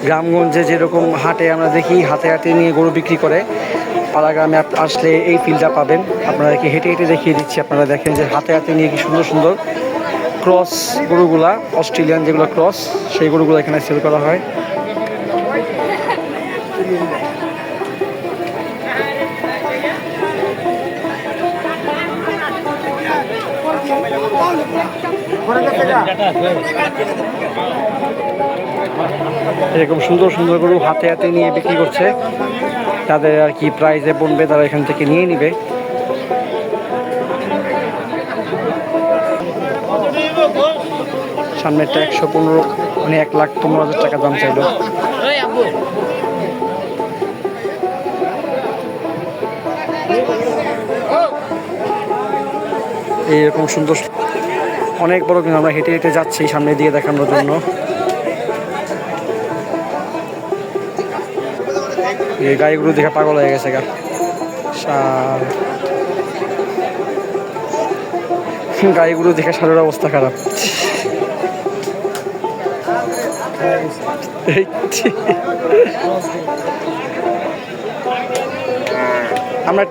গ্রামগঞ্জে যেরকম হাটে আমরা দেখি হাতে হাতে নিয়ে গরু বিক্রি করে, পাড়াগ্রামে আসলে এই ফিলটা পাবেন। আপনাদেরকে হেঁটে হেঁটে দেখিয়ে দিচ্ছি। আপনারা দেখেন যে হাতে হাতে নিয়ে কি সুন্দর সুন্দর ক্রস গরুগুলা, অস্ট্রেলিয়ান যেগুলো ক্রস, সেই গরুগুলো এখানে সেল করা হয়। এরকম সুন্দর সুন্দর গরু হাতে হাতে নিয়ে বিক্রি করছে। তাদের আর কি প্রাইজে বলবে, তারা এখান থেকে নিয়ে নিবে। সামনেরটা 115, মানে 1,15,000 টাকা দাম চাইল। এইরকম সুন্দর অনেক বড়, কিন্তু আমরা হেঁটে হেঁটে যাচ্ছি সামনের দিকে দেখানোর জন্য। এই গাড়িগুলো দেখে পাগল হয়ে গেছে গা। গাড়িগুলো দেখে সারের অবস্থা খারাপ। আমরা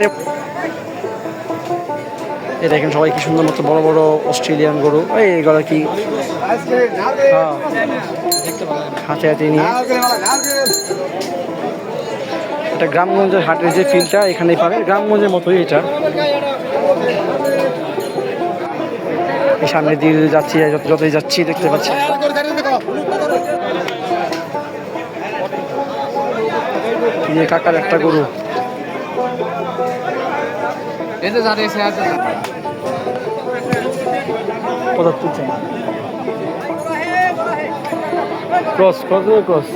এটা এখানে সবাই কি সুন্দর মতো বড় বড় অস্ট্রেলিয়ান গরু, এইগুলো কি হাতে হাতে নিয়ে। এটা গ্রামগঞ্জের হাটের যে ফিল্ডটা এখানেই পাবে, গ্রামগঞ্জের মতোই এটা। সামনে দিয়ে যাচ্ছি, যতই যাচ্ছি দেখতে পাচ্ছি কাকার একটা গরু। Cross cross cross